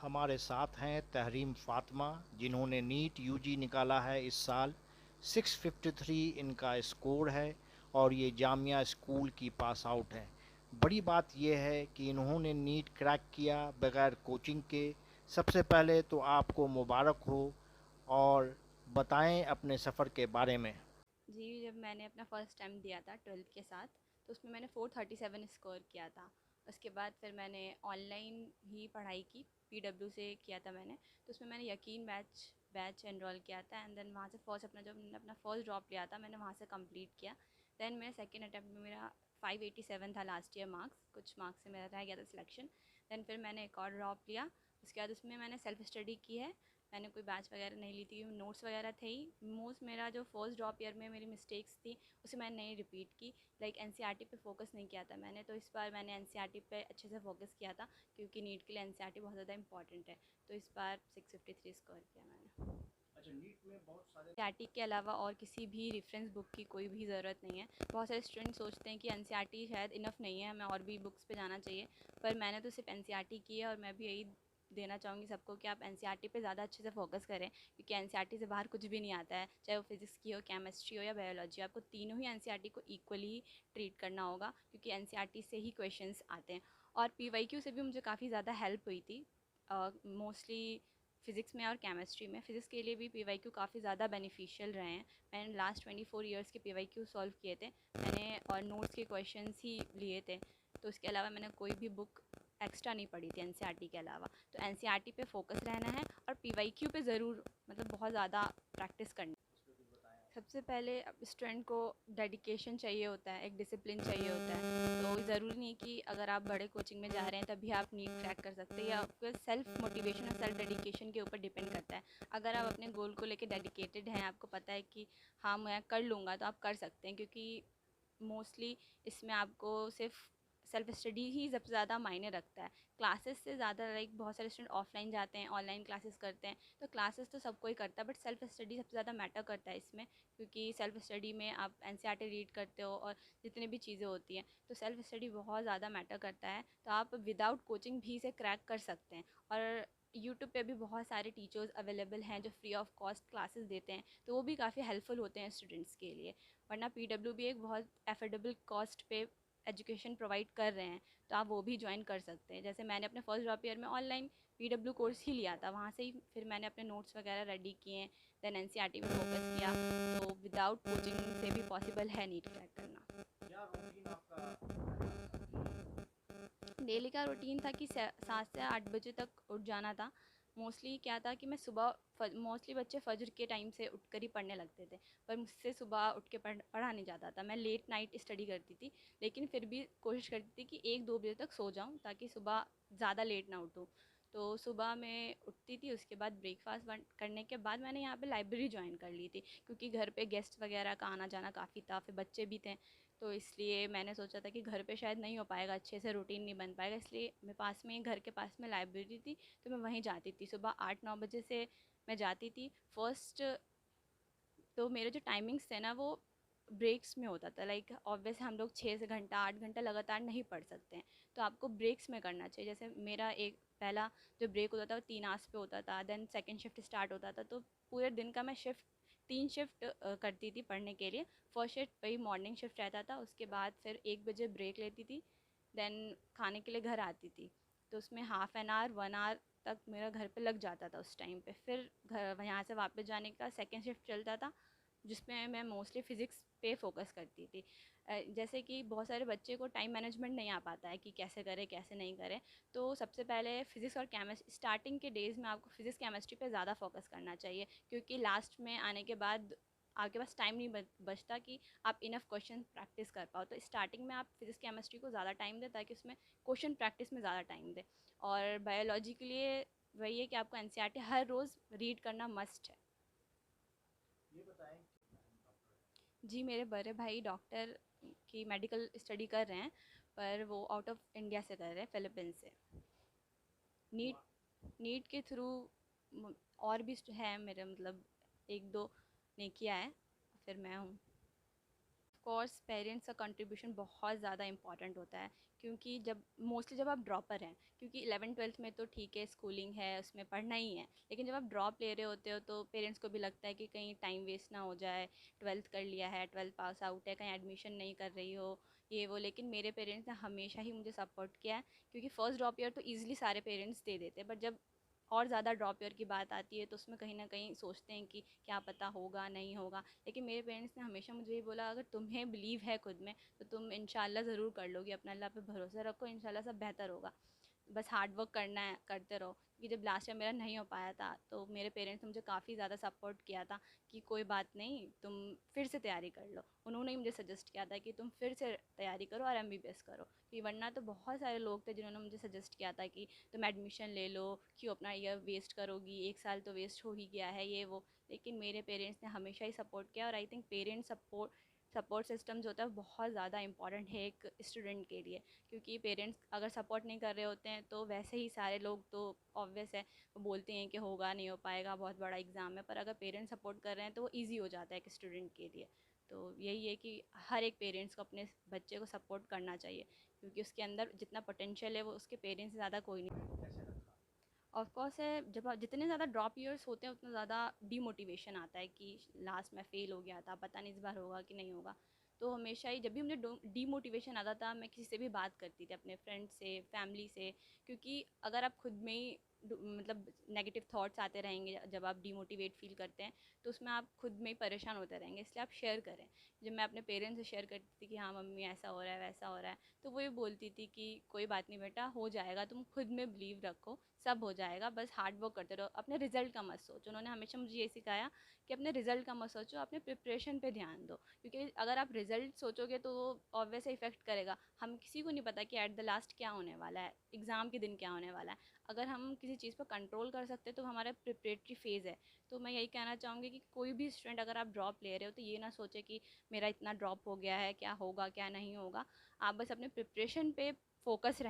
हमारे साथ हैं तहरीम फातिमा, जिन्होंने नीट यूजी निकाला है इस साल। 653 इनका स्कोर है और ये जामिया स्कूल की पास आउट हैं। बड़ी बात यह है कि इन्होंने नीट क्रैक किया बगैर कोचिंग के। सबसे पहले तो आपको मुबारक हो और बताएं अपने सफ़र के बारे में। जी, जब मैंने अपना फ़र्स्ट अटेम्प्ट दिया था 12th के साथ, तो उसमें मैंने 437 स्कोर किया था। उसके बाद फिर मैंने ऑनलाइन ही पढ़ाई की, पीडब्ल्यू से किया था मैंने। तो उसमें मैंने यकीन बैच एनरोल किया था एंड देन वहाँ से फर्स्ट अपना जब मैंने अपना फ़र्स्ट ड्रॉप लिया था, मैंने वहाँ से कंप्लीट किया। देन मेरा सेकंड अटेम्प्ट में मेरा 587 था लास्ट ईयर मार्क्स, कुछ मार्क्स से मेरा रह गया था सिलेक्शन। देन फिर मैंने एक और ड्रॉप लिया। उसके बाद उसमें मैंने सेल्फ स्टडी की है। मैंने कोई बैच वगैरह नहीं ली थी, नोट्स वगैरह थे ही। मोस्ट मेरा जो फर्स्ट ड्रॉप ईयर में मेरी मिस्टेक्स थी उसे मैंने नहीं रिपीट की। लाइक एनसीईआरटी पे फोकस नहीं किया था मैंने, तो इस बार मैंने एनसीईआरटी पे अच्छे से फोकस किया था, क्योंकि नीट के लिए एनसीईआरटी बहुत ज़्यादा इंपॉर्टेंट है। तो इस बार 653 स्कोर किया मैंने। अच्छा, नीट में बहुत सारे एनसीईआरटी के अलावा और किसी भी रेफरेंस बुक की कोई भी ज़रूरत नहीं है। बहुत सारे स्टूडेंट सोचते हैं कि एनसीईआरटी शायद इनफ नहीं है, हमें और भी बुक्स पे जाना चाहिए। पर मैंने तो सिर्फ एनसीईआरटी की है, और मैं भी यही देना चाहूँगी सबको कि आप एनसीईआरटी पे ज़्यादा अच्छे से फोकस करें, क्योंकि एनसीईआरटी से बाहर कुछ भी नहीं आता है। चाहे वो फिजिक्स की हो, केमिस्ट्री हो या बायोलॉजी, आपको तीनों ही एनसीईआरटी को इक्वली ट्रीट करना होगा, क्योंकि एनसीईआरटी से ही क्वेश्चंस आते हैं। और पीवाईक्यू से भी मुझे काफ़ी ज़्यादा हेल्प हुई थी, मोस्टली फ़िज़िक्स में और केमिस्ट्री में। फ़िज़िक्स के लिए भी पीवाईक्यू काफ़ी ज़्यादा बेनिफिशियल रहे हैं। मैंने लास्ट 24 ईयर्स के पीवाईक्यू सॉल्व किए थे मैंने, और नोट्स के क्वेश्चंस ही लिए थे। तो उसके अलावा मैंने कोई भी बुक एक्स्ट्रा नहीं पढ़ी थी एनसीईआरटी के अलावा। तो एनसीईआरटी पे फोकस रहना है, और पीवाईक्यू पे ज़रूर मतलब बहुत ज़्यादा प्रैक्टिस करनी। सबसे पहले स्टूडेंट को डेडिकेशन चाहिए होता है, एक डिसिप्लिन चाहिए होता है। तो ज़रूरी नहीं कि अगर आप बड़े कोचिंग में जा रहे हैं तभी आप नीट क्रैक कर सकते हैं, या आपके सेल्फ मोटिवेशन और सेल्फ डेडिकेशन के ऊपर डिपेंड करता है। अगर आप अपने गोल को लेकर डेडिकेटेड हैं, आपको पता है कि हाँ मैं कर लूँगा, तो आप कर सकते हैं, क्योंकि मोस्टली इसमें आपको सिर्फ सेल्फ स्टडी ही सबसे ज़्यादा मायने रखता है। क्लासेस से ज़्यादा, लाइक बहुत सारे स्टूडेंट ऑफलाइन जाते हैं, ऑनलाइन क्लासेस करते हैं। तो क्लासेस तो सबको ही करता है, बट सेल्फ स्टडी सबसे ज़्यादा मैटर करता है इसमें, क्योंकि सेल्फ स्टडी में आप एनसीईआरटी रीड करते हो और जितनी भी चीज़ें होती हैं, तो सेल्फ स्टडी बहुत ज़्यादा मैटर करता है। तो आप विदाउट कोचिंग भी इसे क्रैक कर सकते हैं। और यूट्यूब पे भी बहुत सारे टीचर्स अवेलेबल हैं जो फ्री ऑफ कॉस्ट क्लासेस देते हैं, तो वो भी काफ़ी हेल्पफुल होते हैं स्टूडेंट्स के लिए। वरना पीडब्ल्यू भी एक बहुत एफोर्डेबल कॉस्ट पे एजुकेशन प्रोवाइड कर रहे हैं, तो आप वो भी ज्वाइन कर सकते हैं। जैसे मैंने अपने फर्स्ट ड्रॉप ईयर में ऑनलाइन पीडब्ल्यू कोर्स ही लिया था, वहाँ से ही फिर मैंने अपने नोट्स वगैरह रेडी किए, देन एनसीईआरटी में फोकस किया। तो विदाउट कोचिंग से भी पॉसिबल है नीट क्रैक करना। क्या रूटीन आपका रहता था? डेली का रूटीन था कि 7 से 8 बजे तक उठ जाना था। मोस्टली क्या था कि मैं सुबह, मोस्टली बच्चे फजर के टाइम से उठकर ही पढ़ने लगते थे, पर मुझसे सुबह उठ के पढ़ा नहीं जाता था। मैं लेट नाइट स्टडी करती थी, लेकिन फिर भी कोशिश करती थी कि 1-2 बजे तक सो जाऊं, ताकि सुबह ज़्यादा लेट ना उठूं। तो सुबह मैं उठती थी, उसके बाद ब्रेकफास्ट करने के बाद मैंने यहाँ पे लाइब्रेरी ज्वाइन कर ली थी, क्योंकि घर पे गेस्ट वगैरह का आना जाना काफ़ी था, फिर बच्चे भी थे। तो इसलिए मैंने सोचा था कि घर पे शायद नहीं हो पाएगा, अच्छे से रूटीन नहीं बन पाएगा, इसलिए मेरे पास में, घर के पास में लाइब्रेरी थी, तो मैं वहीं जाती थी। सुबह 8-9 बजे से मैं जाती थी फर्स्ट। तो मेरे जो टाइमिंग्स थे ना, वो ब्रेक्स में होता था। लाइक ऑब्वियस हम लोग 6 से 8 घंटा लगातार नहीं पढ़ सकते हैं, तो आपको ब्रेक्स में करना चाहिए। जैसे मेरा एक पहला जो ब्रेक होता था वो 3 आवर्स पे होता था, देन सेकेंड शिफ्ट स्टार्ट होता था, तो पूरे दिन का मैं 3 शिफ्ट करती थी पढ़ने के लिए। फर्स्ट शिफ्ट वही मॉर्निंग शिफ्ट रहता था, उसके बाद फिर 1 बजे ब्रेक लेती थी, देन खाने के लिए घर आती थी। तो उसमें हाफ़ एन आवर 1 आवर तक मेरा घर पे लग जाता था उस टाइम पे। फिर घर यहाँ से वापस जाने का सेकेंड शिफ्ट चलता था, जिसमें मैं मोस्टली फ़िज़िक्स पे फोकस करती थी। जैसे कि बहुत सारे बच्चे को टाइम मैनेजमेंट नहीं आ पाता है कि कैसे करें कैसे नहीं करें। तो सबसे पहले फ़िज़िक्स और केमिस्ट्री, स्टार्टिंग के डेज़ में आपको फ़िज़िक्स केमिस्ट्री पे ज़्यादा फोकस करना चाहिए, क्योंकि लास्ट में आने के बाद आपके पास टाइम नहीं बचता कि आप इनफ क्वेश्चन प्रैक्टिस कर पाओ। तो स्टार्टिंग में आप फिज़िक्स केमिस्ट्री को ज़्यादा टाइम दें, ताकि उसमें क्वेश्चन प्रैक्टिस में ज़्यादा टाइम दें। और बायोलॉजी के लिए वही है कि आपको एनसीईआरटी हर रोज़ रीड करना मस्ट है। ये बताएं। जी, मेरे बड़े भाई डॉक्टर की मेडिकल स्टडी कर रहे हैं, पर वो आउट ऑफ इंडिया से कर रहे हैं, फ़िलीपींस से। नीट नीट के थ्रू और भी है मेरे, मतलब 1-2 ने किया है, फिर मैं हूँ। कोर्स पेरेंट्स का कंट्रीब्यूशन बहुत ज़्यादा इंपॉर्टेंट होता है, क्योंकि जब आप ड्रॉपर हैं, क्योंकि 11th-12th में तो ठीक है, स्कूलिंग है, उसमें पढ़ना ही है, लेकिन जब आप ड्रॉप ले रहे होते हो तो पेरेंट्स को भी लगता है कि कहीं टाइम वेस्ट ना हो जाए, 12th कर लिया है, 12th पास आउट है, कहीं एडमिशन नहीं कर रही हो, ये वो। लेकिन मेरे पेरेंट्स ने हमेशा ही मुझे सपोर्ट किया है, क्योंकि फ़र्स्ट ड्रॉप ईयर तो ईज़िली सारे पेरेंट्स दे देते हैं, बट जब और ज़्यादा ड्रॉप ईयर की बात आती है तो उसमें कहीं न कहीं सोचते हैं कि क्या पता होगा, नहीं होगा। लेकिन मेरे पेरेंट्स ने हमेशा मुझे ये बोला, अगर तुम्हें बिलीव है खुद में तो तुम इंशाल्लाह ज़रूर कर लोगी, अपना अल्लाह पे भरोसा रखो, इंशाल्लाह सब बेहतर होगा। बस हार्ड वर्क करना है, करते रहो। कि जब लास्ट ईयर मेरा नहीं हो पाया था तो मेरे पेरेंट्स ने मुझे काफ़ी ज़्यादा सपोर्ट किया था कि कोई बात नहीं, तुम फिर से तैयारी कर लो। उन्होंने ही मुझे सजेस्ट किया था कि तुम फिर से तैयारी करो और एमबीबीएस करो, कि वरना तो बहुत सारे लोग थे जिन्होंने मुझे सजेस्ट किया था कि तुम एडमिशन ले लो, क्यों अपना ईयर वेस्ट करोगी, एक साल तो वेस्ट हो ही गया है, ये वो। लेकिन मेरे पेरेंट्स ने हमेशा ही सपोर्ट किया, और I think parents support system जो होता है बहुत ज़्यादा इंपॉर्टेंट है एक स्टूडेंट के लिए। क्योंकि पेरेंट्स अगर सपोर्ट नहीं कर रहे होते हैं तो वैसे ही सारे लोग तो ऑब्वियस है, वो बोलते हैं कि होगा नहीं हो पाएगा, बहुत बड़ा एग्ज़ाम है। पर अगर पेरेंट्स सपोर्ट कर रहे हैं तो वो ईज़ी हो जाता है एक स्टूडेंट के लिए। तो यही है कि हर एक पेरेंट्स को अपने बच्चे को सपोर्ट करना चाहिए, क्योंकि उसके अंदर जितना पोटेंशियल है वो उसके पेरेंट्स से ज़्यादा कोई नहीं। ऑफ कोर्स है, जब जितने ज़्यादा ड्रॉप ईयर्स होते हैं उतना ज़्यादा डीमोटिवेशन आता है कि लास्ट में फ़ेल हो गया था, पता नहीं इस बार होगा कि नहीं होगा। तो हमेशा ही जब भी मुझे डीमोटिवेशन आता था, मैं किसी से भी बात करती थी, अपने फ्रेंड से, फैमिली से। क्योंकि अगर आप खुद में ही मतलब नेगेटिव थॉट्स आते रहेंगे, जब आप डीमोटिवेट फील करते हैं तो उसमें आप खुद में ही परेशान होते रहेंगे। इसलिए आप शेयर करें। जब मैं अपने पेरेंट्स से शेयर करती थी कि हाँ मम्मी ऐसा हो रहा है, वैसा हो रहा है, तो वो ये बोलती थी कि कोई बात नहीं बेटा, हो जाएगा, तुम खुद में बिलीव रखो, सब हो जाएगा, बस हार्ड वर्क करते रहो, अपने रिजल्ट का मत सोचो। उन्होंने हमेशा मुझे ये सिखाया कि अपने रिजल्ट का मत सोचो, अपने प्रिपरेशन पे ध्यान दो। क्योंकि अगर आप रिजल्ट सोचोगे तो वो ऑब्वियस इफेक्ट करेगा। हम किसी को नहीं पता कि एट द लास्ट क्या होने वाला है, एग्ज़ाम के दिन क्या होने वाला है। अगर हम किसी चीज़ पर कंट्रोल कर सकते हैं तो हमारा प्रिपरेटरी फेज़ है। तो मैं यही कहना चाहूँगी कि कोई भी स्टूडेंट अगर आप ड्रॉप ले रहे हो तो ये ना सोचे कि मेरा इतना ड्रॉप हो गया है, क्या होगा क्या नहीं होगा। आप बस अपने प्रिपरेशन पे फोकस रहें।